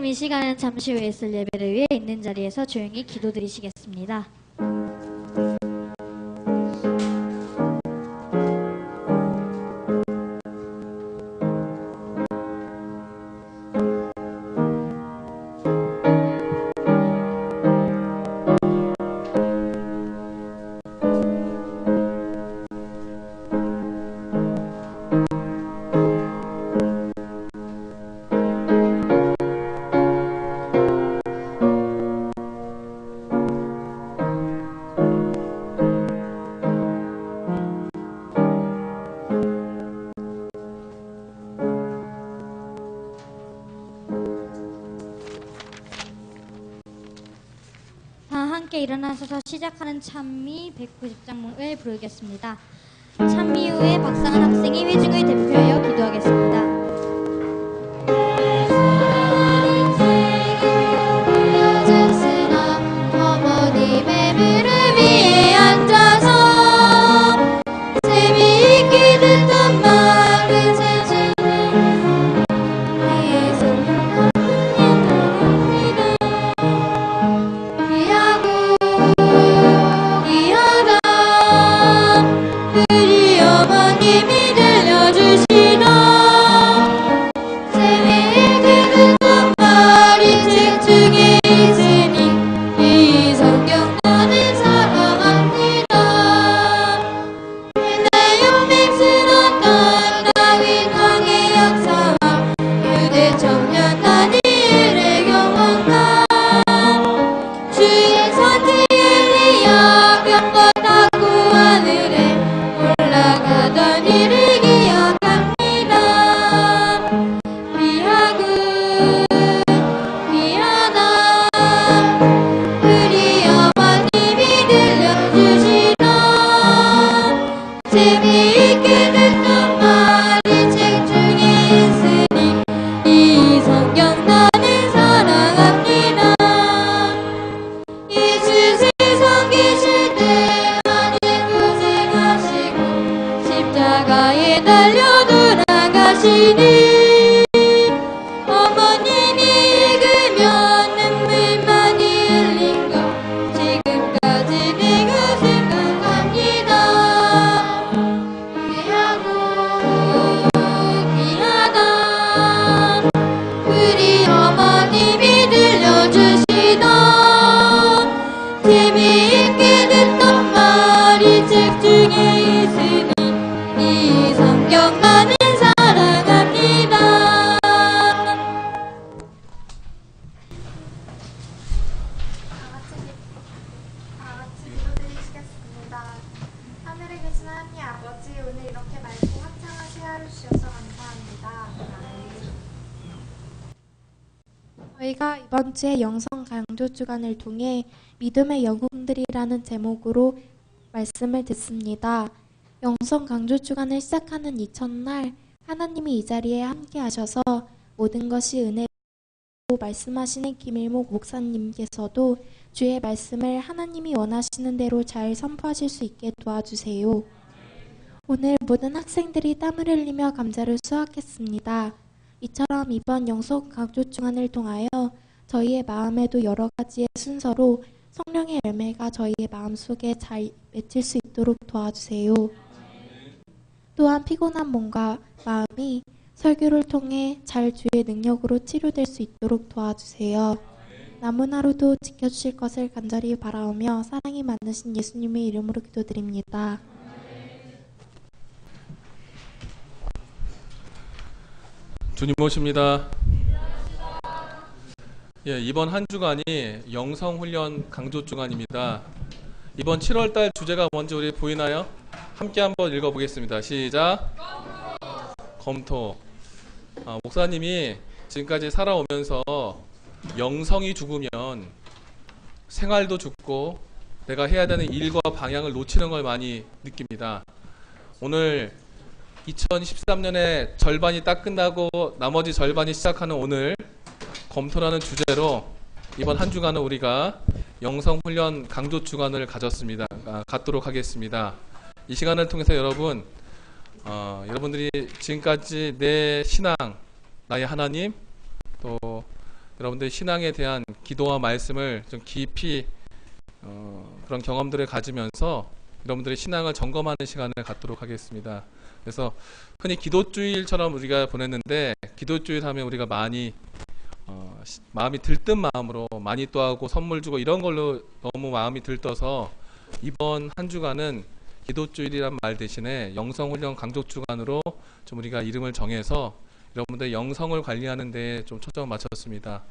지금 이 시간은 잠시 후에 있을 예배를 위해 있는 자리에서 조용히 기도드리시겠습니다. 함께 일어나셔서 시작하는 찬미 190장을 부르겠습니다. 찬미 후에 박상한 학생이 회중을 대표하여 기도하겠습니다. 저희가 이번 주에 영성 강조 주간을 통해 믿음의 영웅들이라는 제목으로 말씀을 듣습니다. 영성 강조 주간을 시작하는 이 첫날 하나님이 이 자리에 함께 하셔서 모든 것이 은혜로 말씀하시는 김일목 목사님께서도 주의 말씀을 하나님이 원하시는 대로 잘 선포하실 수 있게 도와주세요. 오늘 모든 학생들이 땀을 흘리며 감자를 수확했습니다. 이처럼 이번 영성 강조 주간을 통하여 저희의 마음에도 여러 가지의 순서로 성령의 열매가 저희의 마음속에 잘 맺힐 수 있도록 도와주세요. 또한 피곤한 몸과 마음이 설교를 통해 잘 주의 능력으로 치료될 수 있도록 도와주세요. 남은 하루도 지켜주실 것을 간절히 바라오며 사랑이 많으신 예수님의 이름으로 기도드립니다. 주님 모십니다. 이번 한 주간이 영성훈련 강조 주간입니다. 이번 7월달 주제가 뭔지 우리 보이나요? 함께 한번 읽어보겠습니다. 시작. 검토. 목사님이 지금까지 살아오면서 영성이 죽으면 생활도 죽고 내가 해야 되는 일과 방향을 놓치는 걸 많이 느낍니다. 오늘 2013년에 절반이 딱 끝나고 나머지 절반이 시작하는 오늘 검토라는 주제로 이번 한 주간은 우리가 영성훈련 강조 주간을 갖도록 하겠습니다. 이 시간을 통해서 여러분들이 지금까지 내 신앙, 나의 하나님, 또 여러분들 신앙에 대한 기도와 말씀을 좀 깊이 그런 경험들을 가지면서 여러분들의 신앙을 점검하는 시간을 갖도록 하겠습니다. 그래서 흔히 기도주일처럼 우리가 보냈는데, 기도주일 하면 우리가 많이 마음이 들뜬 마음으로 많이 또 하고 선물 주고 이런 걸로 너무 마음이 들떠서 이번 한 주간은 기도주일이란 말 대신에 영성훈련 강조주간으로 좀 우리가 이름을 정해서 여러분들 영성을 관리하는 데 좀 초점을 맞췄습니다.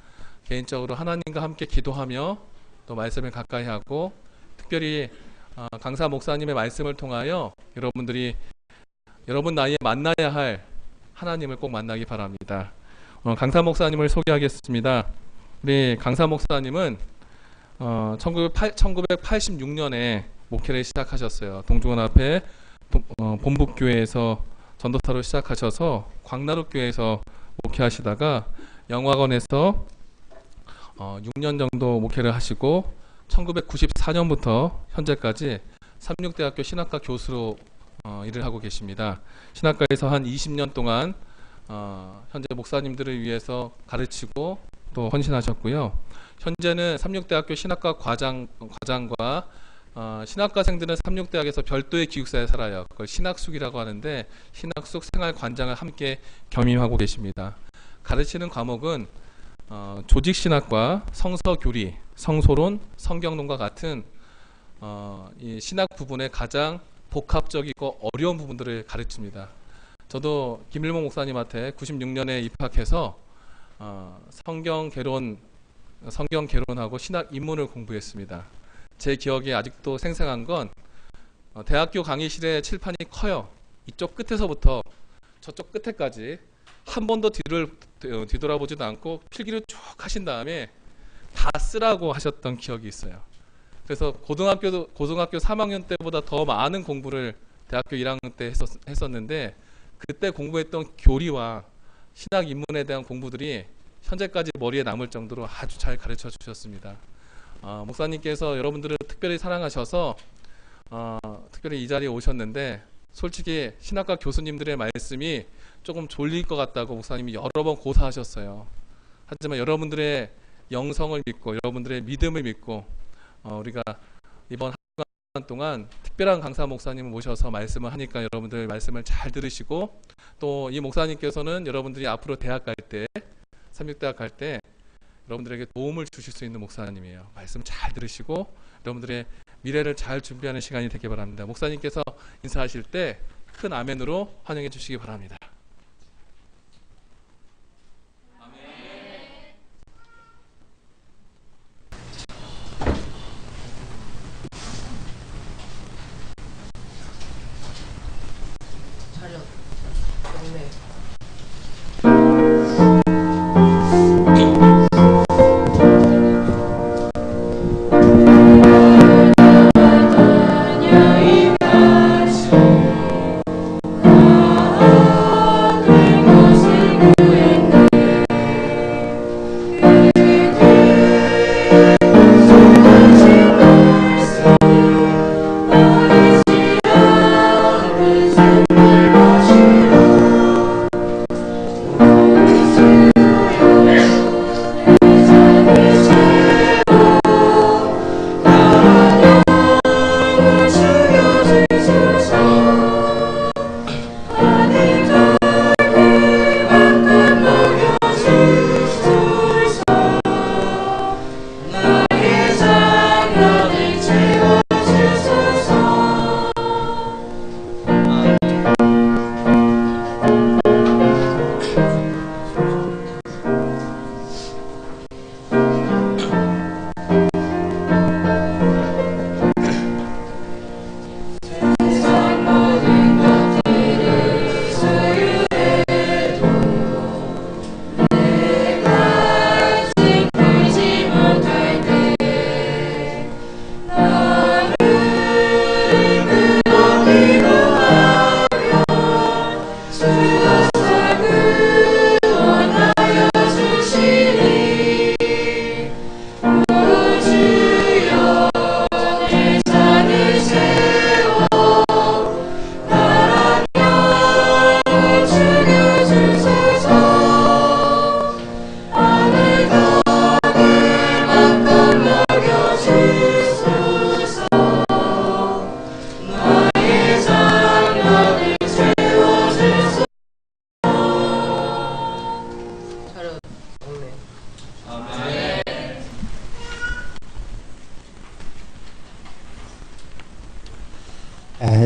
개인적으로 하나님과 함께 기도하며 또 말씀을 가까이 하고, 특별히 강사 목사님의 말씀을 통하여 여러분들이 여러분 나이에 만나야 할 하나님을 꼭 만나기 바랍니다. 강사 목사님을 소개하겠습니다. 우리 강사 목사님은 1986년에 목회를 시작하셨어요. 동중원앞에 본북교회에서 전도사로 시작하셔서 광나루교회에서 목회하시다가 영화관에서 6년 정도 목회를 하시고 1994년부터 현재까지 삼육대학교 신학과 교수로 일을 하고 계십니다. 신학과에서 한 20년 동안 현재 목사님들을 위해서 가르치고 또 헌신하셨고요. 현재는 삼육대학교 신학과 과장과 신학과생들은 삼육대학에서 별도의 기숙사에 살아요. 그걸 신학숙이라고 하는데 신학숙 생활관장을 함께 겸임하고 계십니다. 가르치는 과목은 조직신학과, 성서교리, 성소론, 성경론과 같은 이 신학 부분의 가장 복합적이고 어려운 부분들을 가르칩니다. 저도 김일봉 목사님한테 96년에 입학해서 성경 개론하고 신학 입문을 공부했습니다. 제 기억에 아직도 생생한 건 대학교 강의실의 칠판이 커요. 이쪽 끝에서부터 저쪽 끝에까지 한 번도 뒤돌아보지도 않고 필기를 쭉 하신 다음에 다 쓰라고 하셨던 기억이 있어요. 그래서 고등학교 3학년 때보다 더 많은 공부를 대학교 1학년 때 했었는데, 그때 공부했던 교리와 신학 입문에 대한 공부들이 현재까지 머리에 남을 정도로 아주 잘 가르쳐 주셨습니다. 목사님께서 여러분들을 특별히 사랑하셔서 특별히 이 자리에 오셨는데, 솔직히 신학과 교수님들의 말씀이 조금 졸릴 것 같다고 목사님이 여러 번 고사하셨어요. 하지만 여러분들의 영성을 믿고 여러분들의 믿음을 믿고 우리가 이번 한 주간 동안 특별한 강사 목사님을 모셔서 말씀을 하니까 여러분들 말씀을 잘 들으시고, 또 이 목사님께서는 여러분들이 앞으로 대학 갈 때, 삼육대학 갈 때 여러분들에게 도움을 주실 수 있는 목사님이에요. 말씀 잘 들으시고 여러분들의 미래를 잘 준비하는 시간이 되길 바랍니다. 목사님께서 인사하실 때 큰 아멘으로 환영해 주시기 바랍니다.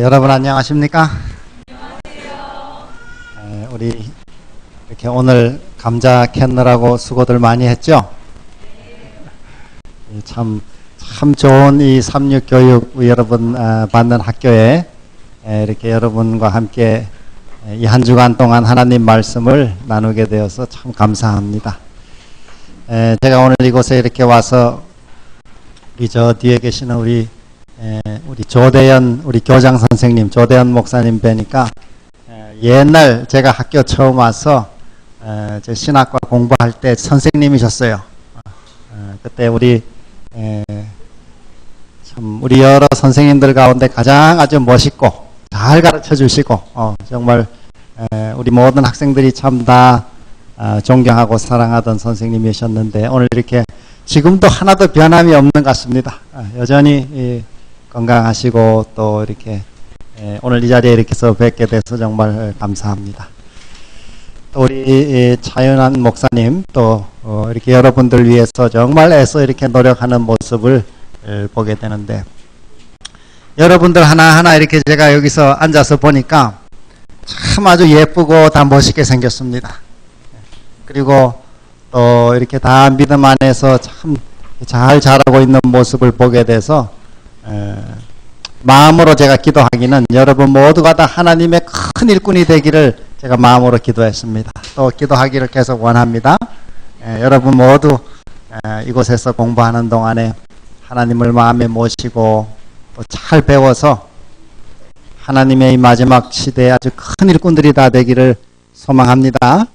여러분 안녕하십니까? 안녕하세요. 우리 이렇게 오늘 감자 캐느라고 수고들 많이 했죠? 참 좋은 이 삼육교육 여러분 받는 학교에 이렇게 여러분과 함께 이 한 주간 동안 하나님 말씀을 나누게 되어서 참 감사합니다. 제가 오늘 이곳에 이렇게 와서 우리 저 뒤에 계시는 우리 조대현 우리 교장 선생님 조대현 목사님 뵈니까 옛날 제가 학교 처음 와서 제 신학과 공부할 때 선생님이셨어요. 그때 우리 참 우리 여러 선생님들 가운데 가장 아주 멋있고 잘 가르쳐 주시고 정말 우리 모든 학생들이 참 다 존경하고 사랑하던 선생님이셨는데 오늘 이렇게 지금도 하나도 변함이 없는 것 같습니다. 여전히 건강하시고 또 이렇게 오늘 이 자리에 이렇게 뵙게 돼서 정말 감사합니다. 또 우리 차윤환 목사님 또 이렇게 여러분들 위해서 정말 애써 이렇게 노력하는 모습을 보게 되는데 여러분들 하나하나 이렇게 제가 여기서 앉아서 보니까 참 아주 예쁘고 다 멋있게 생겼습니다. 그리고 또 이렇게 다 믿음 안에서 참 잘 자라고 있는 모습을 보게 돼서 마음으로 제가 기도하기는 여러분 모두가 다 하나님의 큰 일꾼이 되기를 제가 마음으로 기도했습니다. 또 기도하기를 계속 원합니다. 여러분 모두 이곳에서 공부하는 동안에 하나님을 마음에 모시고 또 잘 배워서 하나님의 이 마지막 시대에 아주 큰 일꾼들이 다 되기를 소망합니다.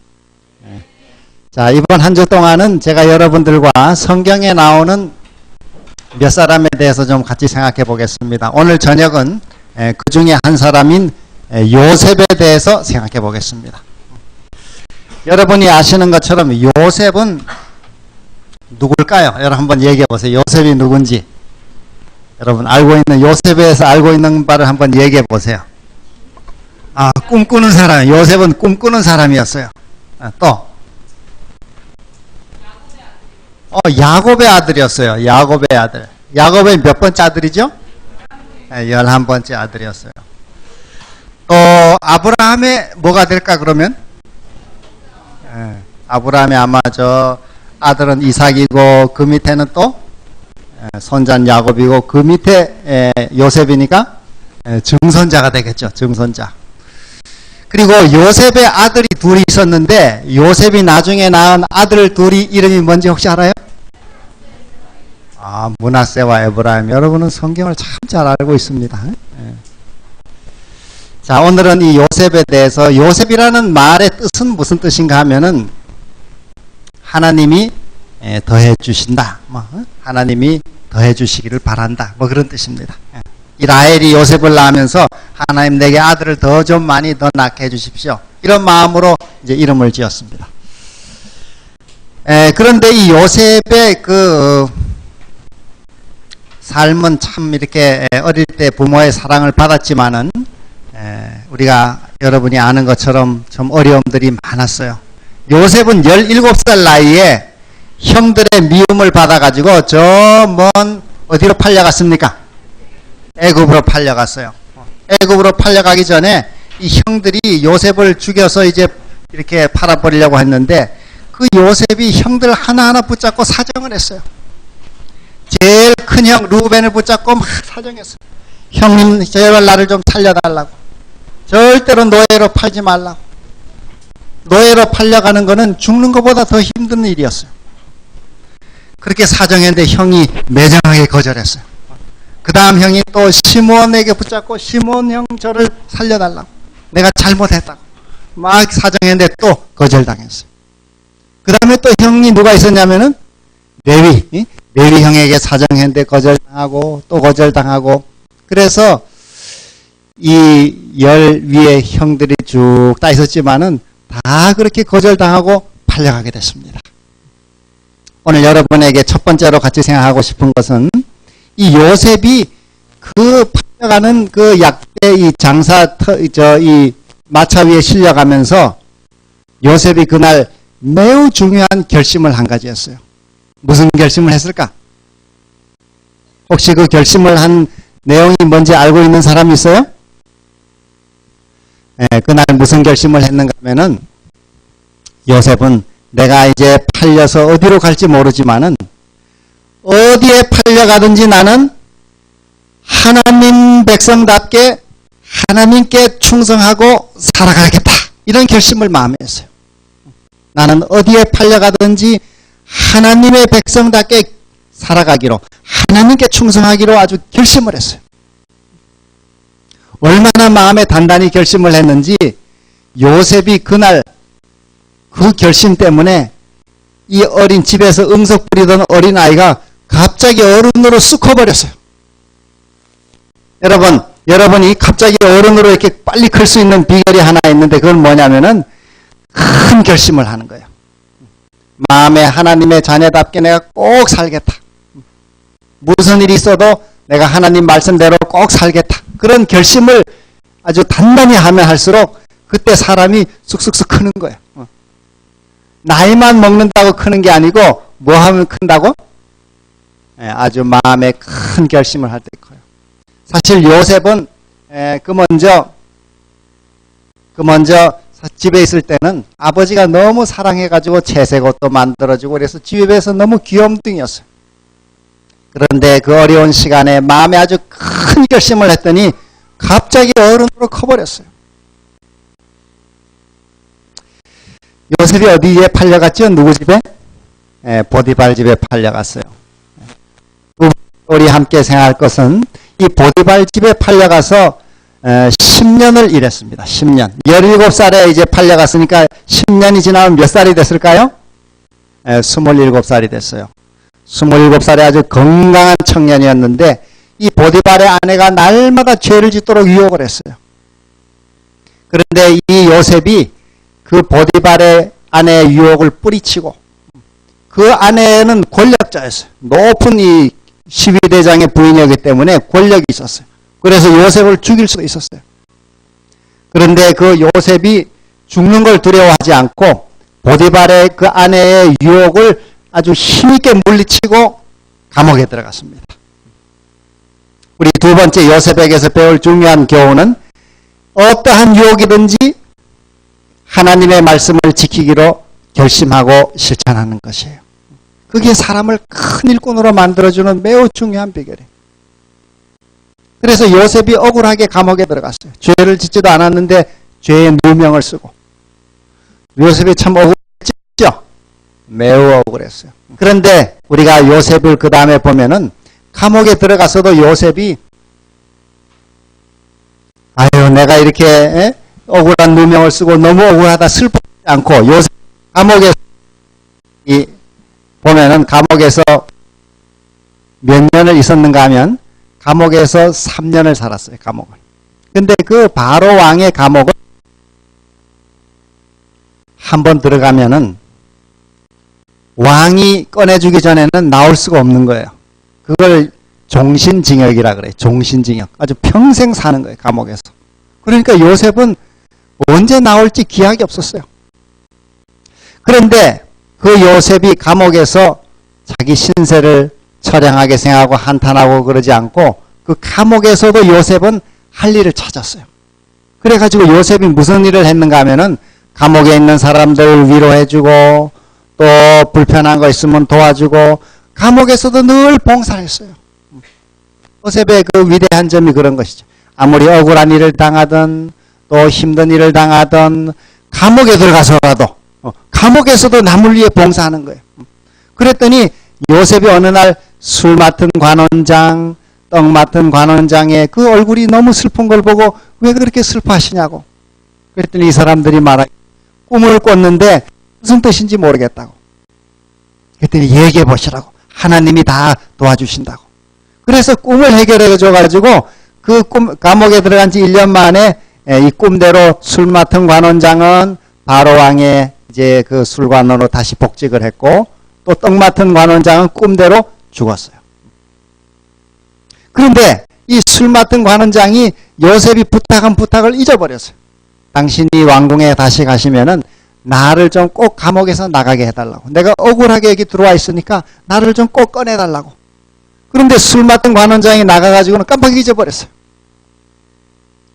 자, 이번 한 주 동안은 제가 여러분들과 성경에 나오는 몇 사람에 대해서 좀 같이 생각해 보겠습니다. 오늘 저녁은 그 중에 한 사람인 요셉에 대해서 생각해 보겠습니다. 여러분이 아시는 것처럼 요셉은 누굴까요? 여러분 한번 얘기해 보세요. 요셉이 누군지. 여러분 알고 있는 요셉에 대해서 알고 있는 바를 한번 얘기해 보세요. 꿈꾸는 사람. 요셉은 꿈꾸는 사람이었어요. 또 야곱의 아들이었어요. 야곱의 아들. 야곱의 몇 번째 아들이죠? 11번째 아들이었어요. 또 아브라함의 뭐가 될까 그러면? 아브라함의 아마 저 아들은 이삭이고 그 밑에는 또 손자는 야곱이고 그 밑에 요셉이니까 증손자가 되겠죠. 증손자. 그리고 요셉의 아들이 둘이 있었는데 요셉이 나중에 낳은 아들 둘이 이름이 뭔지 혹시 알아요? 므낫세와 에브라임. 여러분은 성경을 참 잘 알고 있습니다. 자, 오늘은 이 요셉에 대해서 요셉이라는 말의 뜻은 무슨 뜻인가 하면은 하나님이 더해 주신다. 하나님이 더해 주시기를 바란다. 그런 뜻입니다. 이 라헬이 요셉을 낳으면서 하나님 내게 아들을 더 좀 많이 더 낳게 해주십시오. 이런 마음으로 이제 이름을 지었습니다. 그런데 이 요셉의 그 삶은 참 이렇게 어릴 때 부모의 사랑을 받았지만은 우리가 여러분이 아는 것처럼 좀 어려움들이 많았어요. 요셉은 17살 나이에 형들의 미움을 받아가지고 저 먼 어디로 팔려갔습니까? 애굽으로 팔려갔어요. 애굽으로 팔려가기 전에 이 형들이 요셉을 죽여서 이제 이렇게 팔아버리려고 했는데 그 요셉이 형들 하나하나 붙잡고 사정을 했어요. 제일 큰 형 루벤을 붙잡고 막 사정했어요. 형님 제발 나를 좀 살려달라고. 절대로 노예로 팔지 말라고. 노예로 팔려가는 거는 죽는 것보다 더 힘든 일이었어요. 그렇게 사정했는데 형이 매정하게 거절했어요. 그 다음 형이 또 시몬에게 붙잡고 시몬 형 저를 살려달라고. 내가 잘못했다고. 막 사정했는데 또 거절당했어요. 그 다음에 또 형이 누가 있었냐면은 레위 형에게 사정했는데 거절당하고 또 거절당하고. 그래서 이 열 위에 형들이 쭉 다 있었지만은 다 그렇게 거절당하고 팔려가게 됐습니다. 오늘 여러분에게 첫 번째로 같이 생각하고 싶은 것은 이 요셉이 그 팔려가는 그 약대 이 이 마차 위에 실려가면서 요셉이 그날 매우 중요한 결심을 한 가지 했어요. 무슨 결심을 했을까? 혹시 그 결심을 한 내용이 뭔지 알고 있는 사람이 있어요? 그날 무슨 결심을 했는가 하면은 요셉은 내가 이제 팔려서 어디로 갈지 모르지만은 어디에 팔려가든지 나는 하나님 백성답게 하나님께 충성하고 살아가겠다. 이런 결심을 마음에 했어요. 나는 어디에 팔려가든지 하나님의 백성답게 살아가기로, 하나님께 충성하기로 아주 결심을 했어요. 얼마나 마음에 단단히 결심을 했는지 요셉이 그날 그 결심 때문에 이 어린 집에서 응석 부리던 어린아이가 갑자기 어른으로 쑥 커버렸어요. 여러분이 갑자기 어른으로 이렇게 빨리 클 수 있는 비결이 하나 있는데 그건 뭐냐면은 큰 결심을 하는 거예요. 마음에 하나님의 자녀답게 내가 꼭 살겠다. 무슨 일이 있어도 내가 하나님 말씀대로 꼭 살겠다. 그런 결심을 아주 단단히 하면 할수록 그때 사람이 쑥쑥쑥 크는 거예요. 나이만 먹는다고 크는 게 아니고 뭐 하면 큰다고? 아주 마음에 큰 결심을 할 때 커요. 사실 요셉은 그 먼저 집에 있을 때는 아버지가 너무 사랑해가지고 채색 옷도 만들어주고 그래서 집에서 너무 귀염둥이였어요. 그런데 그 어려운 시간에 마음에 아주 큰 결심을 했더니 갑자기 어른으로 커버렸어요. 요셉이 어디에 팔려갔죠? 누구 집에? 보디발 집에 팔려갔어요. 우리 함께 생각할 것은 이 보디발 집에 팔려가서 10년을 일했습니다. 10년. 17살에 이제 팔려갔으니까 10년이 지나면 몇 살이 됐을까요? 27살이 됐어요. 27살에 아주 건강한 청년이었는데 이 보디발의 아내가 날마다 죄를 짓도록 유혹을 했어요. 그런데 이 요셉이 그 보디발의 아내의 유혹을 뿌리치고 그 아내는 권력자였어요. 높은 이 시위대장의 부인이었기 때문에 권력이 있었어요. 그래서 요셉을 죽일 수도 있었어요. 그런데 그 요셉이 죽는 걸 두려워하지 않고 보디발의 그 아내의 유혹을 아주 힘있게 물리치고 감옥에 들어갔습니다. 우리 두 번째 요셉에게서 배울 중요한 교훈은 어떠한 유혹이든지 하나님의 말씀을 지키기로 결심하고 실천하는 것이에요. 그게 사람을 큰 일꾼으로 만들어주는 매우 중요한 비결이에요. 그래서 요셉이 억울하게 감옥에 들어갔어요. 죄를 짓지도 않았는데 죄의 누명을 쓰고. 요셉이 참 억울했죠? 매우 억울했어요. 그런데 우리가 요셉을 그 다음에 보면은 감옥에 들어가서도 요셉이 아유 내가 이렇게 억울한 누명을 쓰고 너무 억울하다 슬프지 않고 요셉 감옥에 보면은 감옥에서 몇 년을 있었는가 하면 감옥에서 3년을 살았어요. 감옥을. 근데 그 바로 왕의 감옥을 한번 들어가면은 왕이 꺼내주기 전에는 나올 수가 없는 거예요. 그걸 종신징역이라 그래요. 종신징역. 아주 평생 사는 거예요. 감옥에서. 그러니까 요셉은 언제 나올지 기약이 없었어요. 그런데 그 요셉이 감옥에서 자기 신세를 처량하게 생각하고 한탄하고 그러지 않고 그 감옥에서도 요셉은 할 일을 찾았어요. 그래가지고 요셉이 무슨 일을 했는가 하면은 감옥에 있는 사람들 위로해주고 또 불편한 거 있으면 도와주고 감옥에서도 늘 봉사를 했어요. 요셉의 그 위대한 점이 그런 것이죠. 아무리 억울한 일을 당하든 또 힘든 일을 당하든 감옥에 들어가서라도 감옥에서도 남을 위해 봉사하는 거예요. 그랬더니 요셉이 어느 날 술 맡은 관원장, 떡 맡은 관원장의 그 얼굴이 너무 슬픈 걸 보고 왜 그렇게 슬퍼하시냐고. 그랬더니 이 사람들이 말하기 꿈을 꿨는데 무슨 뜻인지 모르겠다고. 그랬더니 얘기해 보시라고. 하나님이 다 도와주신다고. 그래서 꿈을 해결해 줘가지고 그 꿈, 감옥에 들어간 지 1년 만에 이 꿈대로 술 맡은 관원장은 바로왕의 이제 그 술관원으로 다시 복직을 했고 또 떡 맡은 관원장은 꿈대로 죽었어요. 그런데 이 술 맡은 관원장이 요셉이 부탁한 부탁을 잊어버렸어요. 당신이 왕궁에 다시 가시면은 나를 좀 꼭 감옥에서 나가게 해달라고. 내가 억울하게 여기 들어와 있으니까 나를 좀 꼭 꺼내달라고. 그런데 술 맡은 관원장이 나가가지고는 깜빡 잊어버렸어요.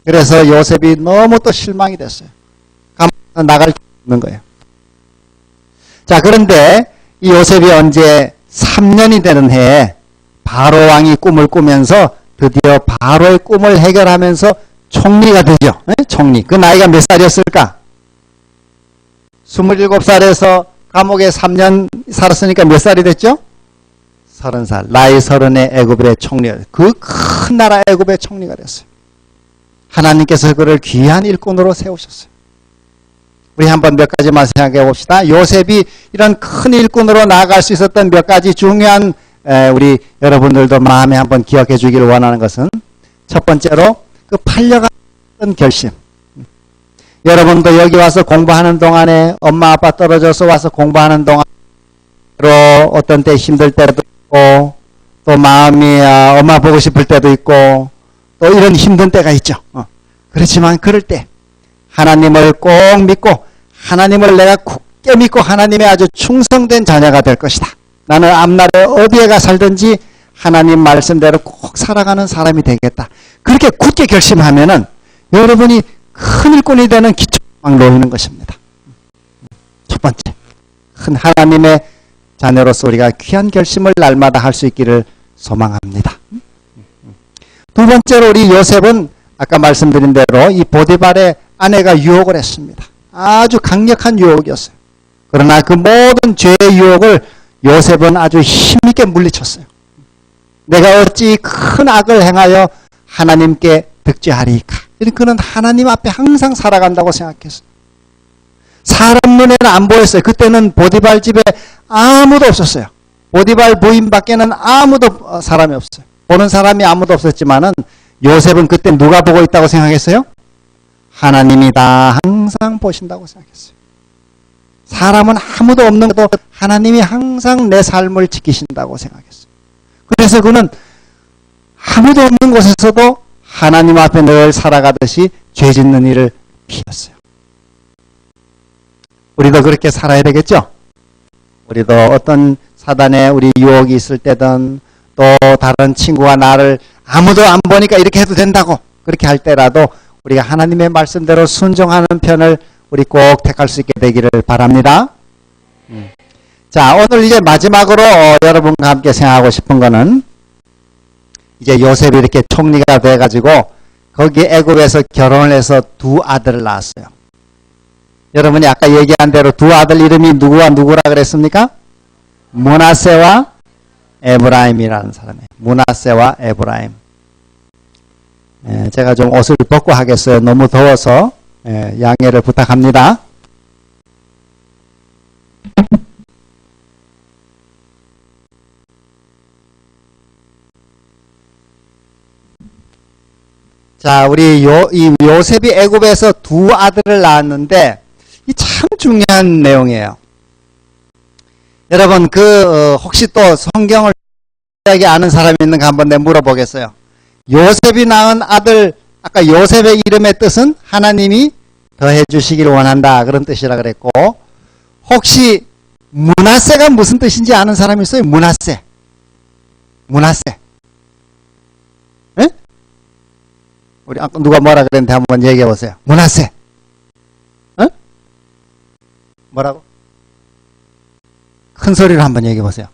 그래서 요셉이 너무 또 실망이 됐어요. 감옥에서 나갈 수 없는 거예요. 자, 그런데 이 요셉이 언제 3년이 되는 해에 바로 왕이 꿈을 꾸면서 드디어 바로의 꿈을 해결하면서 총리가 되죠. 네? 총리. 그 나이가 몇 살이었을까? 27살에서 감옥에 3년 살았으니까 몇 살이 됐죠? 30살. 나이 30에 애굽의 총리가 됐어요. 그 큰 나라 애굽의 총리가 됐어요. 하나님께서 그를 귀한 일꾼으로 세우셨어요. 우리 한번 몇 가지만 생각해 봅시다. 요셉이 이런 큰 일꾼으로 나아갈 수 있었던 몇 가지 중요한 우리 여러분들도 마음에 한번 기억해 주기를 원하는 것은 첫 번째로 그 팔려갔던 결심. 여러분도 여기 와서 공부하는 동안에 엄마 아빠 떨어져서 와서 공부하는 동안으로 어떤 때 힘들 때도 있고 또 마음이 엄마 보고 싶을 때도 있고 또 이런 힘든 때가 있죠. 그렇지만 그럴 때 하나님을 꼭 믿고 하나님을 내가 굳게 믿고 하나님의 아주 충성된 자녀가 될 것이다. 나는 앞날에 어디에 가 살든지 하나님 말씀대로 꼭 살아가는 사람이 되겠다. 그렇게 굳게 결심하면은 여러분이 큰 일꾼이 되는 기초막 놓이는 것입니다. 첫 번째, 큰 하나님의 자녀로서 우리가 귀한 결심을 날마다 할 수 있기를 소망합니다. 두 번째로 우리 요셉은 아까 말씀드린 대로 이 보디발의 아내가 유혹을 했습니다. 아주 강력한 유혹이었어요. 그러나 그 모든 죄의 유혹을 요셉은 아주 힘있게 물리쳤어요. 내가 어찌 큰 악을 행하여 하나님께 득죄하리이까. 그는 하나님 앞에 항상 살아간다고 생각했어요. 사람 눈에는 안 보였어요. 그때는 보디발 집에 아무도 없었어요. 보디발 부인밖에는 아무도 사람이 없어요. 보는 사람이 아무도 없었지만은 요셉은 그때 누가 보고 있다고 생각했어요? 하나님이다. 항상 보신다고 생각했어요. 사람은 아무도 없는 것도 하나님이 항상 내 삶을 지키신다고 생각했어요. 그래서 그는 아무도 없는 곳에서도 하나님 앞에 늘 살아가듯이 죄 짓는 일을 피했어요. 우리도 그렇게 살아야 되겠죠? 우리도 어떤 사단에 우리 유혹이 있을 때든 또 다른 친구가 나를 아무도 안 보니까 이렇게 해도 된다고 그렇게 할 때라도 우리가 하나님의 말씀대로 순종하는 편을 우리 꼭 택할 수 있게 되기를 바랍니다. 자, 오늘 이제 마지막으로 여러분과 함께 생각하고 싶은 거는 이제 요셉이 이렇게 총리가 돼가지고 거기 애굽에서 결혼을 해서 두 아들을 낳았어요. 여러분이 아까 얘기한 대로 두 아들 이름이 누구와 누구라 그랬습니까? 므낫세와 에브라임이라는 사람이에요. 므낫세와 에브라임. 제가 좀 옷을 벗고 하겠어요. 너무 더워서 양해를 부탁합니다. 자, 우리 이 요셉이 애굽에서 두 아들을 낳았는데 이 참 중요한 내용이에요. 여러분 혹시 또 성경을 아는 사람이 있는가 한번 내가 물어보겠어요. 요셉이 낳은 아들 아까 요셉의 이름의 뜻은 하나님이 더해 주시기를 원한다 그런 뜻이라 그랬고 혹시 므낫세가 무슨 뜻인지 아는 사람이 있어요? 므낫세. 에? 우리 아까 누가 뭐라 그랬는데 한번 얘기해 보세요. 므낫세. 어? 뭐라고? 큰 소리로 한번 얘기해 보세요.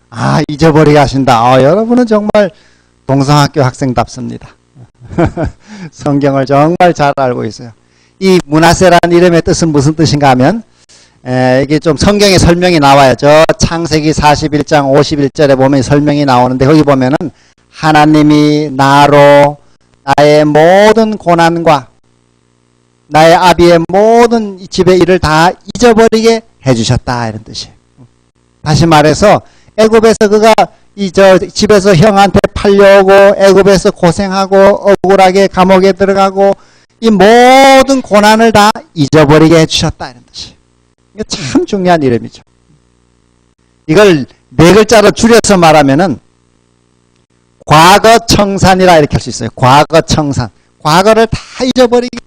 아, 잊어버리게 하신다. 여러분은 정말 동성학교 학생답습니다. 성경을 정말 잘 알고 있어요. 이 므낫세라는 이름의 뜻은 무슨 뜻인가 하면 이게 좀 성경에 설명이 나와요. 저 창세기 41장 51절에 보면 설명이 나오는데 거기 보면은 하나님이 나로 나의 모든 고난과 나의 아비의 모든 집의 일을 다 잊어버리게 해주셨다 이런 뜻이에요. 다시 말해서 애굽에서 그가 집에서 형한테 팔려오고 애굽에서 고생하고 억울하게 감옥에 들어가고 이 모든 고난을 다 잊어버리게 해주셨다 이런 뜻이에요. 이게 참 중요한 이름이죠. 이걸 네 글자로 줄여서 말하면은 과거청산이라 이렇게 할 수 있어요. 과거청산. 과거를 다 잊어버리게.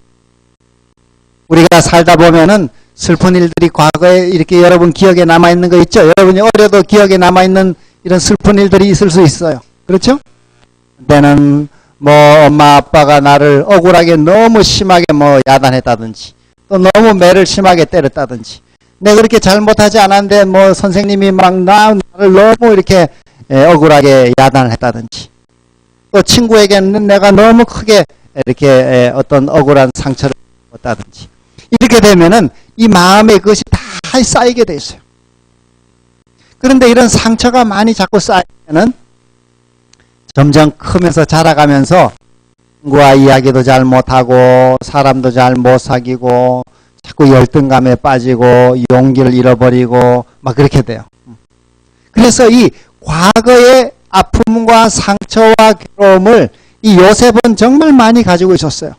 우리가 살다 보면은 슬픈 일들이 과거에 이렇게 여러분 기억에 남아있는 거 있죠? 여러분이 어려도 기억에 남아있는 이런 슬픈 일들이 있을 수 있어요. 그렇죠? 그때는 뭐 엄마 아빠가 나를 억울하게 너무 심하게 뭐 야단했다든지 또 너무 매를 심하게 때렸다든지 내가 그렇게 잘못하지 않았는데 뭐 선생님이 막 나를 너무 이렇게 억울하게 야단을 했다든지 또 친구에게는 내가 너무 크게 이렇게 어떤 억울한 상처를 줬다든지 이렇게 되면은 이 마음에 그것이 다 쌓이게 돼 있어요. 그런데 이런 상처가 많이 자꾸 쌓이면은 점점 크면서 자라가면서 친구와 이야기도 잘 못하고 사람도 잘 못 사귀고 자꾸 열등감에 빠지고 용기를 잃어버리고 막 그렇게 돼요. 그래서 이 과거의 아픔과 상처와 괴로움을 이 요셉은 정말 많이 가지고 있었어요.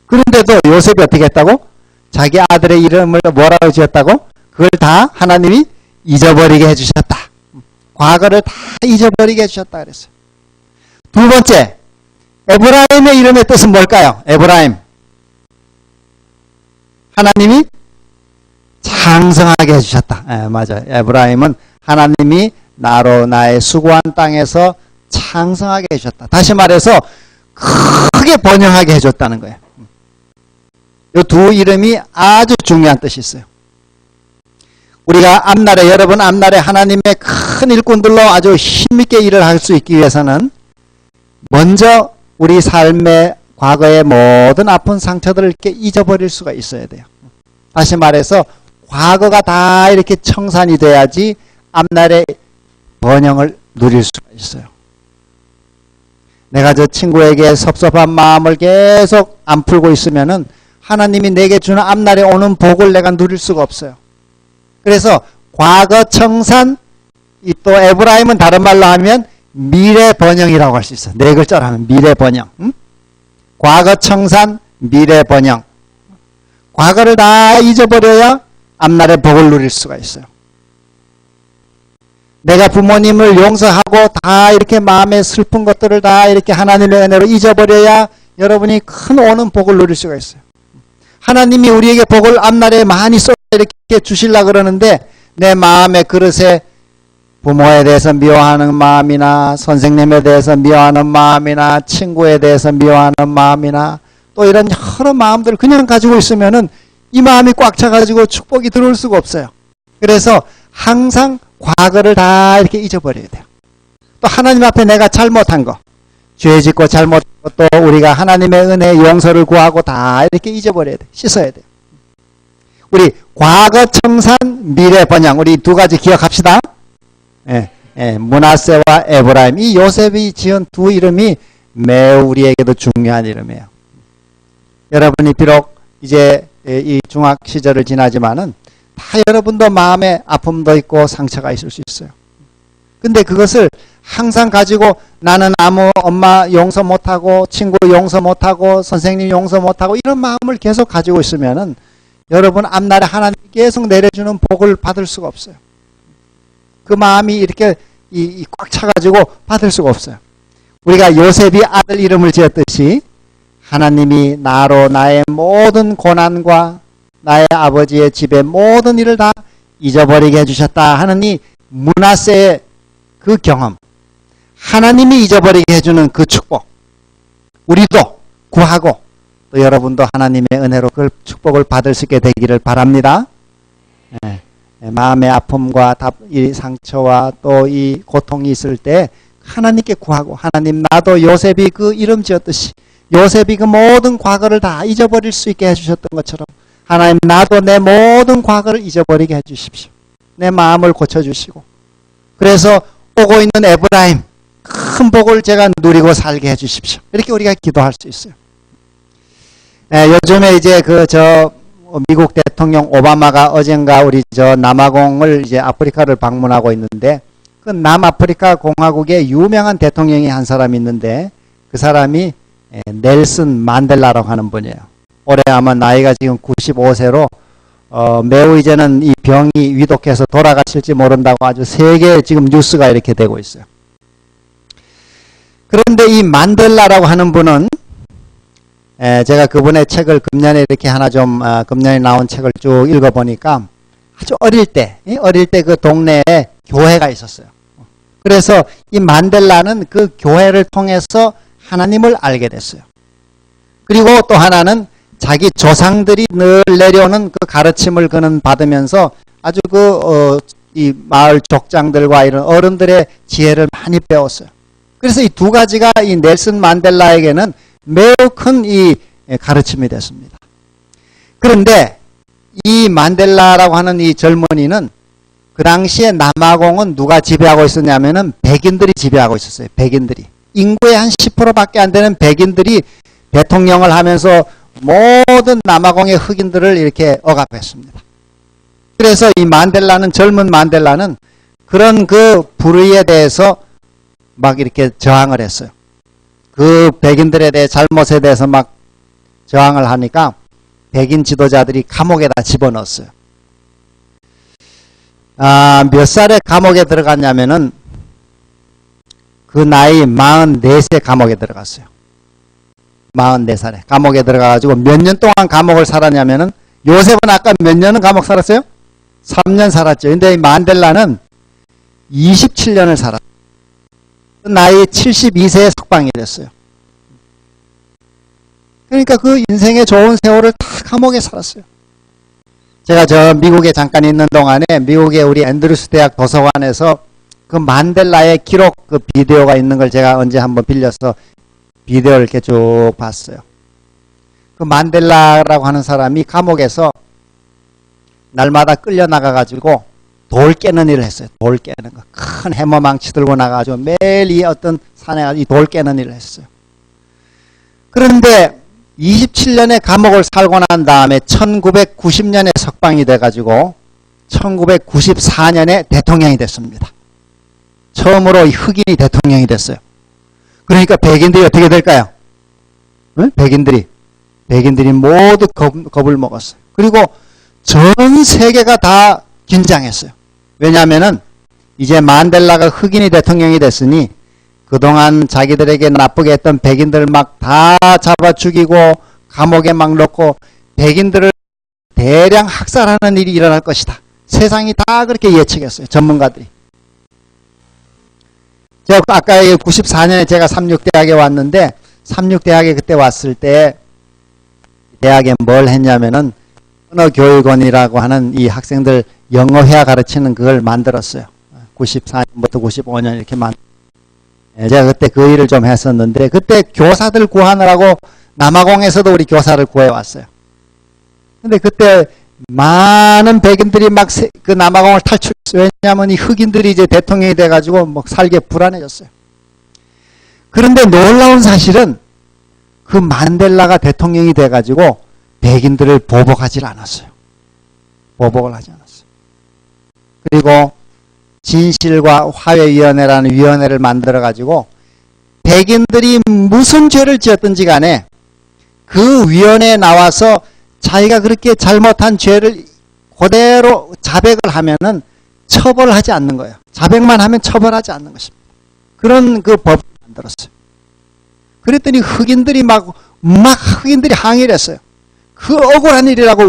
그런데도 요셉이 어떻게 했다고? 자기 아들의 이름을 뭐라고 지었다고? 그걸 다 하나님이 잊어버리게 해주셨다. 과거를 다 잊어버리게 해주셨다 그랬어요. 두 번째, 에브라임의 이름의 뜻은 뭘까요? 에브라임. 하나님이 장성하게 해주셨다. 맞아요. 에브라임은 하나님이 나로 나의 수고한 땅에서 장성하게 해주셨다. 다시 말해서 크게 번영하게 해줬다는 거예요. 이 두 이름이 아주 중요한 뜻이 있어요. 우리가 앞날에 여러분 앞날에 하나님의 큰 일꾼들로 아주 힘있게 일을 할 수 있기 위해서는 먼저 우리 삶의 과거의 모든 아픈 상처들을 이렇게 잊어버릴 수가 있어야 돼요. 다시 말해서 과거가 다 이렇게 청산이 돼야지 앞날의 번영을 누릴 수가 있어요. 내가 저 친구에게 섭섭한 마음을 계속 안 풀고 있으면은 하나님이 내게 주는 앞날에 오는 복을 내가 누릴 수가 없어요. 그래서 과거 청산, 또 에브라임은 다른 말로 하면 미래 번영이라고 할 수 있어요. 네 글자로 하면 미래 번영. 과거 청산, 미래 번영. 과거를 다 잊어버려야 앞날의 복을 누릴 수가 있어요. 내가 부모님을 용서하고 다 이렇게 마음의 슬픈 것들을 다 이렇게 하나님의 은혜로 잊어버려야 여러분이 큰 오는 복을 누릴 수가 있어요. 하나님이 우리에게 복을 앞날에 많이 쏟아 이렇게 주시려고 그러는데 내 마음의 그릇에 부모에 대해서 미워하는 마음이나 선생님에 대해서 미워하는 마음이나 친구에 대해서 미워하는 마음이나 또 이런 여러 마음들을 그냥 가지고 있으면은 이 마음이 꽉 차가지고 축복이 들어올 수가 없어요. 그래서 항상 과거를 다 이렇게 잊어버려야 돼요. 또 하나님 앞에 내가 잘못한 거, 죄 짓고 잘못한 것, 또 우리가 하나님의 은혜 용서를 구하고 다 이렇게 잊어버려야 돼. 씻어야 돼요. 우리 과거 청산, 미래 번영, 우리 두 가지 기억합시다. 므낫세와 에브라임, 이 요셉이 지은 두 이름이 매우 우리에게도 중요한 이름이에요. 여러분이 비록 이제 이 중학 시절을 지나지만은 다 여러분도 마음에 아픔도 있고 상처가 있을 수 있어요. 근데 그것을 항상 가지고 나는 엄마 용서 못하고 친구 용서 못하고 선생님 용서 못하고 이런 마음을 계속 가지고 있으면은 여러분 앞날에 하나님 계속 내려주는 복을 받을 수가 없어요. 그 마음이 이렇게 꽉 차가지고 받을 수가 없어요. 우리가 요셉이 아들 이름을 지었듯이 하나님이 나로 나의 모든 고난과 나의 아버지의 집의 모든 일을 다 잊어버리게 해주셨다 하는 이 므낫세의 그 경험, 하나님이 잊어버리게 해주는 그 축복, 우리도 구하고 또 여러분도 하나님의 은혜로 그 축복을 받을 수 있게 되기를 바랍니다. 마음의 아픔과 이 상처와 또 이 고통이 있을 때 하나님께 구하고, 하나님 나도 요셉이 그 이름 지었듯이 요셉이 그 모든 과거를 다 잊어버릴 수 있게 해주셨던 것처럼 하나님 나도 내 모든 과거를 잊어버리게 해주십시오. 내 마음을 고쳐주시고 그래서 오고 있는 에브라임 큰 복을 제가 누리고 살게 해주십시오. 이렇게 우리가 기도할 수 있어요. 요즘에 이제 미국 대통령 오바마가 어젠가 우리 남아공을 이제 아프리카를 방문하고 있는데 그 남아프리카 공화국의 유명한 대통령이 한 사람이 있는데 그 사람이 넬슨 만델라라고 하는 분이에요. 올해 아마 나이가 지금 95세로 매우 이제는 이 병이 위독해서 돌아가실지 모른다고 아주 세계 지금 뉴스가 이렇게 되고 있어요. 그런데 이 만델라라고 하는 분은 제가 그분의 책을 금년에 이렇게 하나 금년에 나온 책을 쭉 읽어보니까 아주 어릴 때 그 동네에 교회가 있었어요. 그래서 이 만델라는 그 교회를 통해서 하나님을 알게 됐어요. 그리고 또 하나는 자기 조상들이 늘 내려오는 그 가르침을 그는 받으면서 아주 이 마을 족장들과 이런 어른들의 지혜를 많이 배웠어요. 그래서 이 두 가지가 이 넬슨 만델라에게는 매우 큰 이 가르침이 됐습니다. 그런데 이 만델라라고 하는 이 젊은이는 그 당시에 남아공은 누가 지배하고 있었냐면은 백인들이 지배하고 있었어요. 백인들이. 인구의 한 10%밖에 안 되는 백인들이 대통령을 하면서 모든 남아공의 흑인들을 이렇게 억압했습니다. 그래서 이 만델라는, 젊은 만델라는 그런 그 불의에 대해서 막 이렇게 저항을 했어요. 그 백인들에 대해 잘못에 대해서 막 저항을 하니까 백인 지도자들이 감옥에다 집어넣었어요. 몇 살에 감옥에 들어갔냐면은 그 나이 44세 감옥에 들어갔어요. 44살에 감옥에 들어가가지고 몇 년 동안 감옥을 살았냐면은, 요셉은 아까 몇 년은 감옥 살았어요? 3년 살았죠. 근데 이 만델라는 27년을 살았어요. 그 나이 72세에 석방이 됐어요. 그러니까 그 인생의 좋은 세월을 다 감옥에 살았어요. 제가 저 미국에 잠깐 있는 동안에 미국의 우리 앤드루스 대학 도서관에서 그 만델라의 기록 그 비디오가 있는 걸 제가 언제 한번 빌려서 비디오를 이렇게 쭉 봤어요. 그 만델라라고 하는 사람이 감옥에서 날마다 끌려나가가지고 돌 깨는 일을 했어요. 돌 깨는 거. 큰 해머망치 들고 나가가지고 매일 이 어떤 산에 이 돌 깨는 일을 했어요. 그런데 27년의 감옥을 살고 난 다음에 1990년에 석방이 돼가지고 1994년에 대통령이 됐습니다. 처음으로 흑인이 대통령이 됐어요. 그러니까 백인들이 어떻게 될까요? 응? 백인들이 모두 겁을 먹었어요. 그리고 전 세계가 다 긴장했어요. 왜냐하면은 이제 만델라가 흑인이 대통령이 됐으니 그동안 자기들에게 나쁘게 했던 백인들 막 다 잡아 죽이고 감옥에 막 넣고 백인들을 대량 학살하는 일이 일어날 것이다. 세상이 다 그렇게 예측했어요. 전문가들이. 제가 아까 94년에 제가 삼육대학에 왔는데, 삼육대학에 그때 왔을 때 대학에 뭘 했냐면은 언어교육원이라고 하는 이 학생들 영어회화 가르치는 그걸 만들었어요. 94년부터 95년 이렇게 제가 그때 그 일을 좀 했었는데, 그때 교사들 구하느라고 남아공에서도 우리 교사를 구해왔어요. 근데 그때 많은 백인들이 막 그 남아공을 탈출했어요. 왜냐하면 이 흑인들이 이제 대통령이 돼가지고 막 살기 불안해졌어요. 그런데 놀라운 사실은 그 만델라가 대통령이 돼가지고 백인들을 보복하지 않았어요. 보복을 하지 않았어요. 그리고 진실과 화해위원회라는 위원회를 만들어가지고 백인들이 무슨 죄를 지었든지 간에 그 위원회에 나와서 자기가 그렇게 잘못한 죄를 그대로 자백을 하면은 처벌하지 않는 거예요. 자백만 하면 처벌하지 않는 것입니다. 그런 그 법을 만들었어요. 그랬더니 흑인들이 흑인들이 항의를 했어요. 그 억울한 일이라고,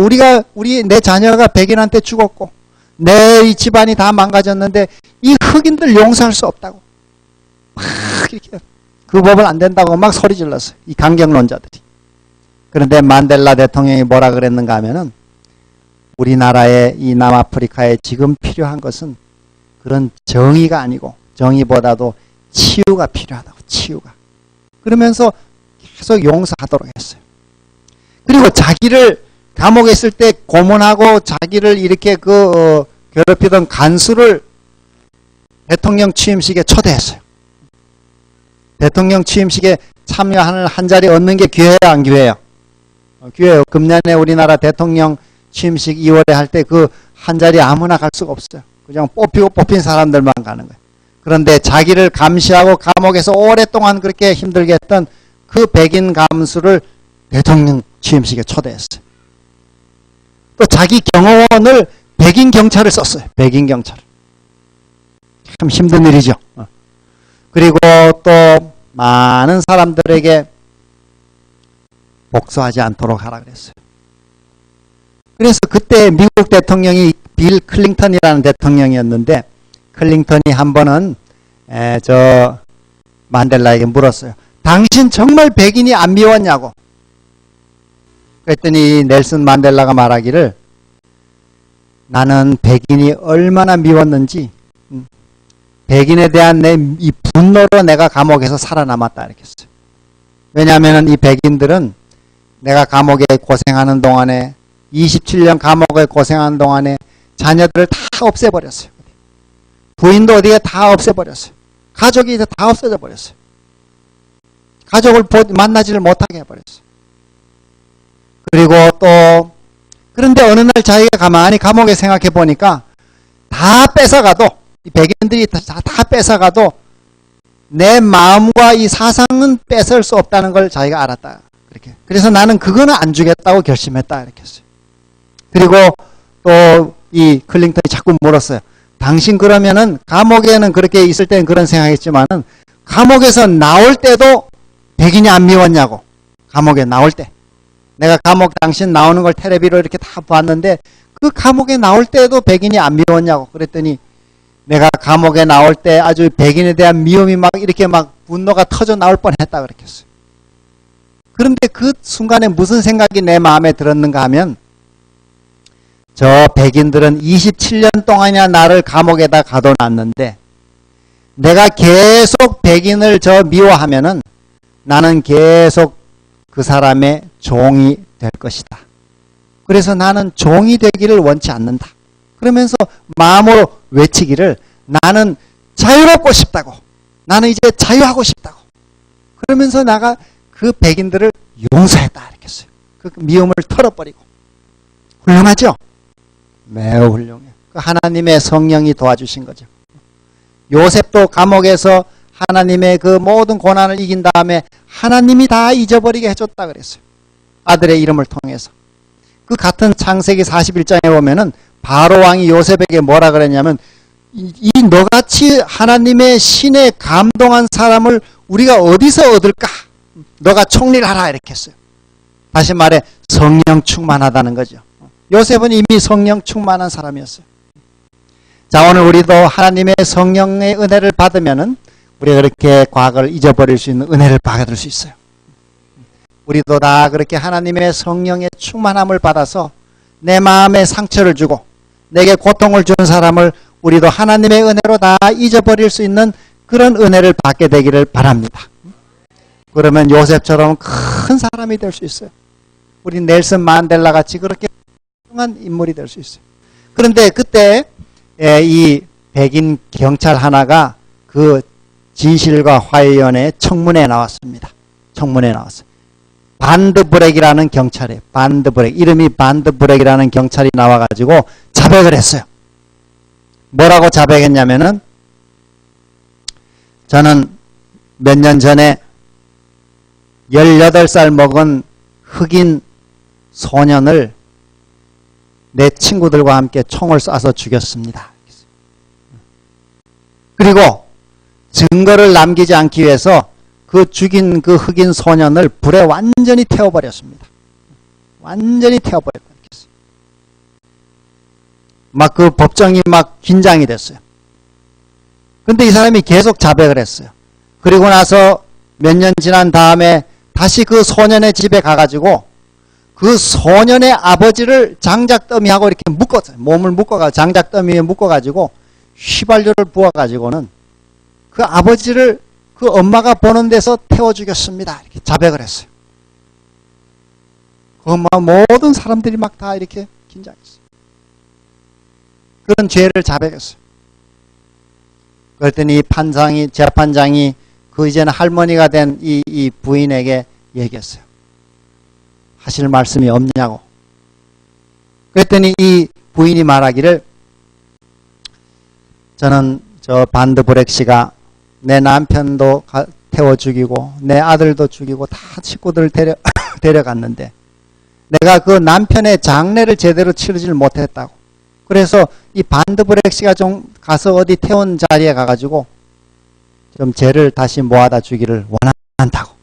내 자녀가 백인한테 죽었고 내 이 집안이 다 망가졌는데 이 흑인들 용서할 수 없다고 막 이렇게 그 법은 안 된다고 막 소리 질렀어요. 이 강경론자들이. 그런데 만델라 대통령이 뭐라 그랬는가 하면은, 우리나라의 이 남아프리카에 지금 필요한 것은 그런 정의가 아니고 정의보다도 치유가 필요하다고. 치유가. 그러면서 계속 용서하도록 했어요. 그리고 자기를 감옥에 있을 때 고문하고 자기를 이렇게 괴롭히던 간수를 대통령 취임식에 초대했어요. 대통령 취임식에 참여하는 한 자리 얻는 게 기회예요, 안 기회예요? 기회예요. 금년에 우리나라 대통령 취임식 2월에 할 때 그 한 자리 아무나 갈 수가 없어요. 그냥 뽑힌 사람들만 가는 거예요. 그런데 자기를 감시하고 감옥에서 오랫동안 그렇게 힘들게 했던 그 백인 감수를 대통령 취임식에 초대했어요. 또 자기 경호원을 백인 경찰을 썼어요. 백인 경찰. 참 힘든 일이죠. 그리고 또 많은 사람들에게 복수하지 않도록 하라 그랬어요. 그래서 그때 미국 대통령이 빌 클린턴이라는 대통령이었는데, 클린턴이 한 번은 만델라에게 물었어요. 당신 정말 백인이 안 미웠냐고. 그랬더니 넬슨 만델라가 말하기를 나는 백인이 얼마나 미웠는지 백인에 대한 내 이 분노로 내가 감옥에서 살아남았다 이렇게 했어요. 왜냐하면 이 백인들은 내가 감옥에 고생하는 동안에 27년 감옥에 고생하는 동안에 자녀들을 다 없애버렸어요. 부인도 어디에 다 없애버렸어요. 가족이 다 없어져 버렸어요. 가족을 만나지를 못하게 해버렸어요. 그리고 또 그런데 어느 날 자기가 가만히 감옥에 생각해 보니까 다 뺏어가도 이 백인들이 다 뺏어가도 내 마음과 이 사상은 뺏을 수 없다는 걸 자기가 알았다. 그렇게. 그래서 나는 그거는 안 주겠다고 결심했다. 이렇게 했어요. 그리고 또 이 클링턴이 자꾸 물었어요. 당신 그러면은 감옥에는 그렇게 있을 때는 그런 생각했지만은 감옥에서 나올 때도 백인이 안 미웠냐고. 감옥에 나올 때. 내가 감옥 당신 나오는 걸 텔레비로 이렇게 다 봤는데 그 감옥에 나올 때도 백인이 안 미웠냐고. 그랬더니 내가 감옥에 나올 때 아주 백인에 대한 미움이 막 이렇게 막 분노가 터져 나올 뻔했다 그렇게 했어요. 그런데 그 순간에 무슨 생각이 내 마음에 들었는가 하면 저 백인들은 27년 동안이나 나를 감옥에다 가둬놨는데 내가 계속 백인을 저 미워하면은 나는 계속 그 사람의 종이 될 것이다. 그래서 나는 종이 되기를 원치 않는다. 그러면서 마음으로 외치기를 나는 자유롭고 싶다고. 나는 이제 자유하고 싶다고. 그러면서 나가 그 백인들을 용서했다. 이렇게 했어요. 그 미움을 털어버리고. 훌륭하죠? 매우 훌륭해요. 그 하나님의 성령이 도와주신 거죠. 요셉도 감옥에서 하나님의 그 모든 고난을 이긴 다음에 하나님이 다 잊어버리게 해줬다 그랬어요. 아들의 이름을 통해서. 그 같은 창세기 41장에 보면은 바로 왕이 요셉에게 뭐라 그랬냐면 이 너같이 하나님의 신에 감동한 사람을 우리가 어디서 얻을까? 너가 총리를 하라 이렇게 했어요. 다시 말해 성령 충만하다는 거죠. 요셉은 이미 성령 충만한 사람이었어요. 자, 오늘 우리도 하나님의 성령의 은혜를 받으면은 우리가 그렇게 과거를 잊어버릴 수 있는 은혜를 받을 수 있어요. 우리도 다 그렇게 하나님의 성령의 충만함을 받아서 내 마음에 상처를 주고 내게 고통을 주는 사람을 우리도 하나님의 은혜로 다 잊어버릴 수 있는 그런 은혜를 받게 되기를 바랍니다. 그러면 요셉처럼 큰 사람이 될 수 있어요. 우리 넬슨 만델라 같이 그렇게 훌륭한 인물이 될 수 있어요. 그런데 그때 이 백인 경찰 하나가 그 진실과 화해위원회 청문회에 나왔습니다. 청문회에 나왔어요. 반드브렉이라는 경찰이에요. 반드브렉. 이름이 반드브렉이라는 경찰이 나와가지고 자백을 했어요. 뭐라고 자백했냐면은 저는 몇 년 전에 18살 먹은 흑인 소년을 내 친구들과 함께 총을 쏴서 죽였습니다. 그리고 증거를 남기지 않기 위해서 그 죽인 그 흑인 소년을 불에 완전히 태워버렸습니다. 완전히 태워버렸다. 막 그 법정이 막 긴장이 됐어요. 근데 이 사람이 계속 자백을 했어요. 그리고 나서 몇 년 지난 다음에 다시 그 소년의 집에 가가지고 그 소년의 아버지를 장작더미하고 이렇게 묶었어요. 몸을 묶어가지고 장작더미에 묶어가지고 휘발유를 부어가지고는 그 아버지를 그 엄마가 보는 데서 태워 죽였습니다. 이렇게 자백을 했어요. 그 엄마 모든 사람들이 막 다 이렇게 긴장했어요. 그런 죄를 자백했어요. 그랬더니 재판장이 그 이제는 할머니가 된 이 부인에게 얘기했어요. 하실 말씀이 없냐고. 그랬더니 이 부인이 말하기를 저는 저 반드브렉 씨가 내 남편도 태워 죽이고 내 아들도 죽이고 다 식구들을 데려갔는데 내가 그 남편의 장례를 제대로 치르지를 못했다고. 그래서 이 반드브렉 씨가 좀 가서 어디 태운 자리에 가가지고 좀 죄를 다시 모아다 주기를 원한다고.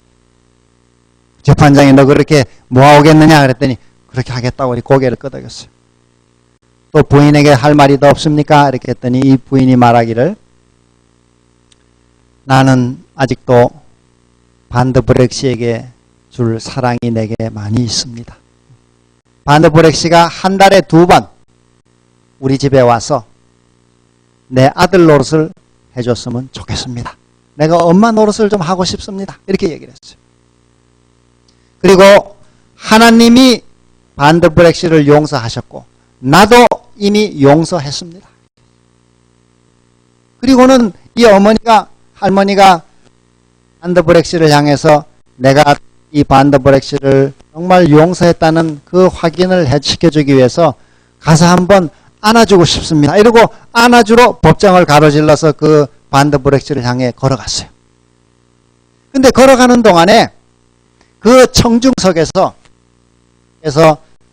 재판장이 너 그렇게 모아오겠느냐 그랬더니 그렇게 하겠다고 우리 고개를 끄덕였어요. 또 부인에게 할 말이 더 없습니까? 이렇게 했더니 이 부인이 말하기를 나는 아직도 반드브렉 씨에게 줄 사랑이 내게 많이 있습니다. 반드브렉 씨가 한 달에 2번 우리 집에 와서 내 아들 노릇을 해줬으면 좋겠습니다. 내가 엄마 노릇을 좀 하고 싶습니다. 이렇게 얘기를 했어요. 그리고 하나님이 반드브렉 씨를 용서하셨고 나도 이미 용서했습니다. 그리고는 이 할머니가 반드브렉 씨를 향해서 내가 이 반드브렉 씨를 정말 용서했다는 그 확인을 시켜주기 위해서 가서 한번 안아주고 싶습니다. 이러고 안아주러 법정을 가로질러서 그 반드브렉 씨를 향해 걸어갔어요. 근데 걸어가는 동안에 그 청중석에서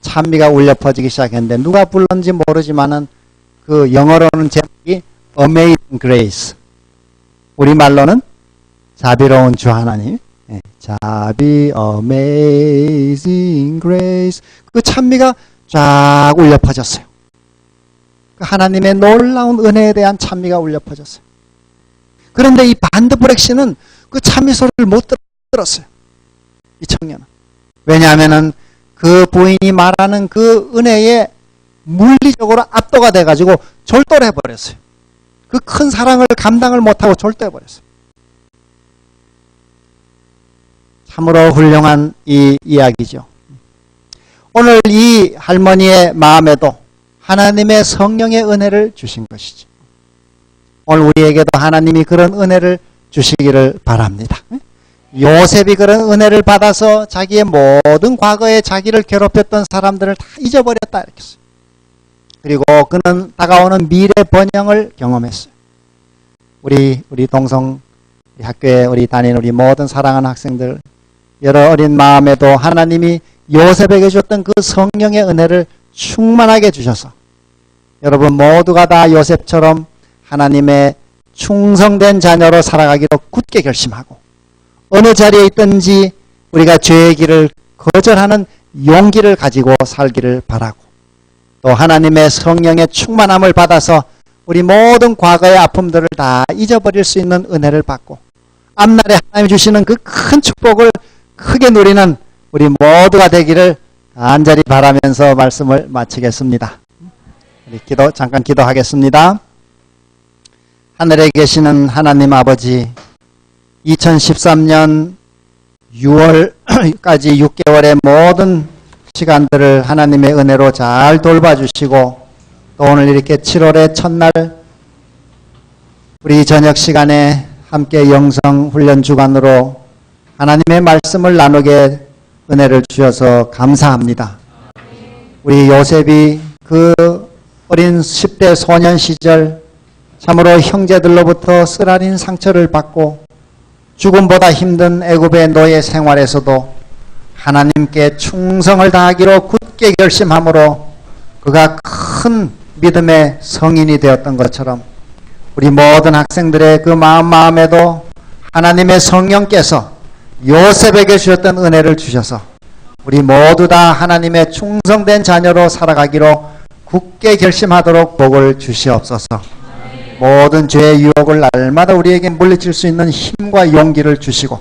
찬미가 울려 퍼지기 시작했는데 누가 불렀는지 모르지만은 그 영어로는 제목이 Amazing Grace, 우리말로는 자비로운 주 하나님, Amazing Grace, 그 찬미가 쫙 울려 퍼졌어요. 그 하나님의 놀라운 은혜에 대한 찬미가 울려 퍼졌어요. 그런데 이 반드브렉 씨는 그 찬미 소리를 못 들었어요. 이 청년은. 왜냐하면은 그 부인이 말하는 그 은혜에 물리적으로 압도가 돼가지고 졸도를 해버렸어요. 그 큰 사랑을 감당을 못하고 졸도해버렸어요. 참으로 훌륭한 이 이야기죠. 오늘 이 할머니의 마음에도 하나님의 성령의 은혜를 주신 것이죠. 오늘 우리에게도 하나님이 그런 은혜를 주시기를 바랍니다. 요셉이 그런 은혜를 받아서 자기의 모든 과거에 자기를 괴롭혔던 사람들을 다 잊어버렸다 이렇게 했어요. 그리고 그는 다가오는 미래 번영을 경험했어요. 우리 동성 학교에 우리 다니는 우리 모든 사랑하는 학생들, 여러 어린 마음에도 하나님이 요셉에게 주었던 그 성령의 은혜를 충만하게 주셔서 여러분 모두가 다 요셉처럼 하나님의 충성된 자녀로 살아가기로 굳게 결심하고 어느 자리에 있든지 우리가 죄의 길을 거절하는 용기를 가지고 살기를 바라고 또 하나님의 성령의 충만함을 받아서 우리 모든 과거의 아픔들을 다 잊어버릴 수 있는 은혜를 받고 앞날에 하나님 주시는 그 큰 축복을 크게 누리는 우리 모두가 되기를 간절히 바라면서 말씀을 마치겠습니다. 우리 잠깐 기도하겠습니다. 하늘에 계시는 하나님 아버지, 2013년 6월까지 6개월의 모든 시간들을 하나님의 은혜로 잘 돌봐주시고 또 오늘 이렇게 7월의 첫날 우리 저녁 시간에 함께 영성훈련 주간으로 하나님의 말씀을 나누게 은혜를 주셔서 감사합니다. 우리 요셉이 그 어린 10대 소년 시절 참으로 형제들로부터 쓰라린 상처를 받고 죽음보다 힘든 애굽의 노예 생활에서도 하나님께 충성을 다하기로 굳게 결심함으로 그가 큰 믿음의 성인이 되었던 것처럼 우리 모든 학생들의 그 마음에도 하나님의 성령께서 요셉에게 주셨던 은혜를 주셔서 우리 모두 다 하나님의 충성된 자녀로 살아가기로 굳게 결심하도록 복을 주시옵소서. 모든 죄의 유혹을 날마다 우리에게 물리칠 수 있는 힘과 용기를 주시고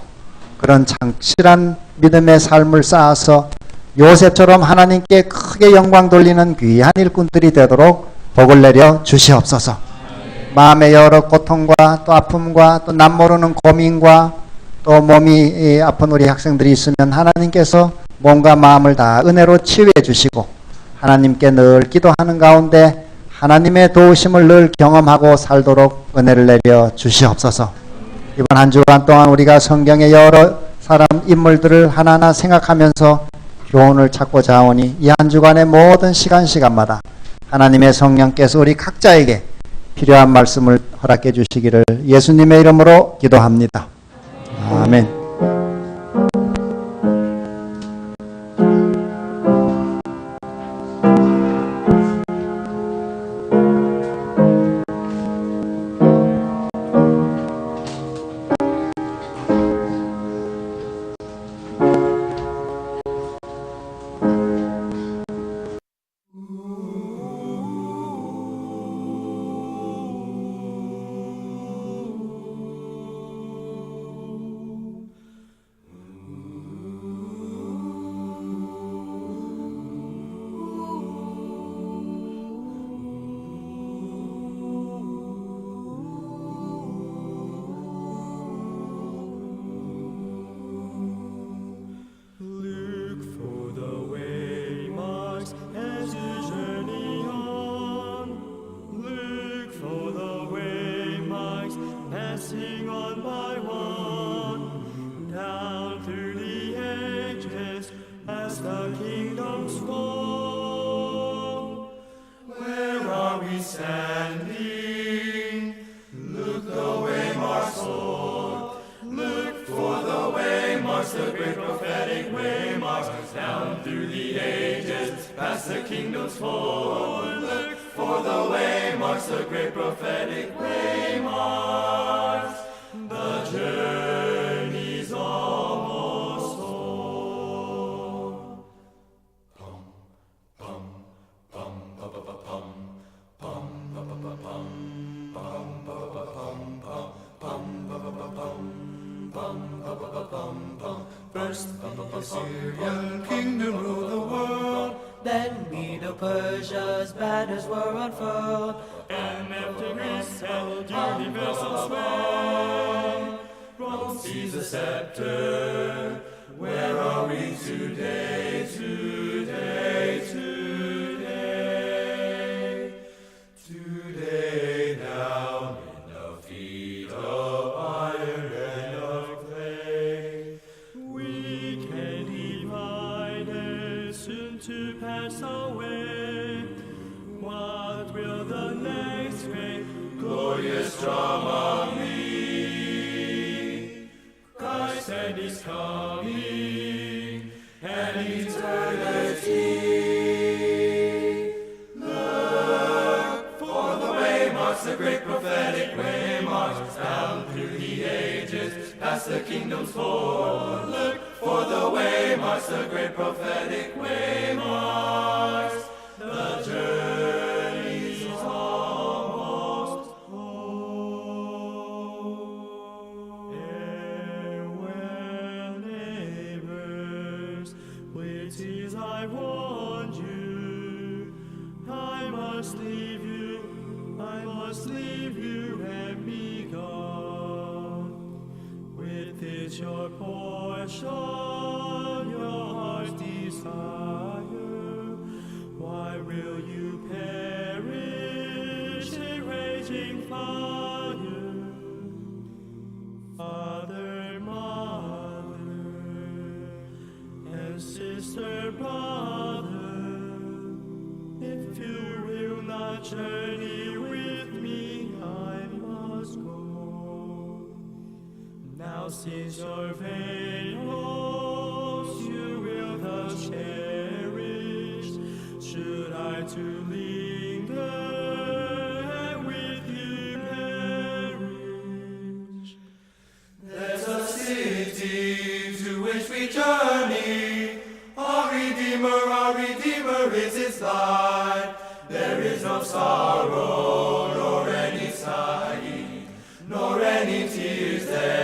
그런 장실한 믿음의 삶을 쌓아서 요셉처럼 하나님께 크게 영광 돌리는 귀한 일꾼들이 되도록 복을 내려 주시옵소서. 마음의 여러 고통과 또 아픔과 또 남모르는 고민과 또 몸이 아픈 우리 학생들이 있으면 하나님께서 몸과 마음을 다 은혜로 치유해 주시고 하나님께 늘 기도하는 가운데 하나님의 도우심을 늘 경험하고 살도록 은혜를 내려 주시옵소서. 이번 한 주간 동안 우리가 성경의 여러 사람 인물들을 하나하나 생각하면서 교훈을 찾고자 하오니 이 한 주간의 모든 시간마다 하나님의 성령께서 우리 각자에게 필요한 말씀을 허락해 주시기를 예수님의 이름으로 기도합니다. 아멘. passing on by one, down through the ages as the kingdoms fall. Where are we standing? Look the way marks forth. Look for the way marks, the great prophetic way marks, down through the ages, past the kingdoms forth. Look for the way marks, the great prophetic way marks. The journey's almost o'er. Pum, pum, pum, pa pa pa pum, pum, pa pa pa pum, pum, pa pa pa pum, pum, pum, pa pa pa pum. First the Assyrian kingdom ruled the world, Then Medo-Persia's banners were unfurled, and after Greece held universal sway. Rome seized the scepter. Where are we today? Today down in the feet of iron and of clay. We can divide it, soon to pass away. What will the next great glorious drama be? Christ and His coming and eternity. Look for the way marks, the great prophetic way marks, down through the ages, past the kingdoms forth. Look for the way marks, the great prophetic way marks. The journey's almost o'er. Farewell, neighbors, with tears I warned you. I must leave you and be gone. With this your portion, your heart's desire. Why will you perish in raging fire? Father, mother, and sister, brother, if you will not journey with me, I must go. Now since your vain hopes you will thus cherish, should I to linger and with you perish? There's a city to which we journey. Our Redeemer is its light. There is no sorrow, nor any sighing, nor any tears there.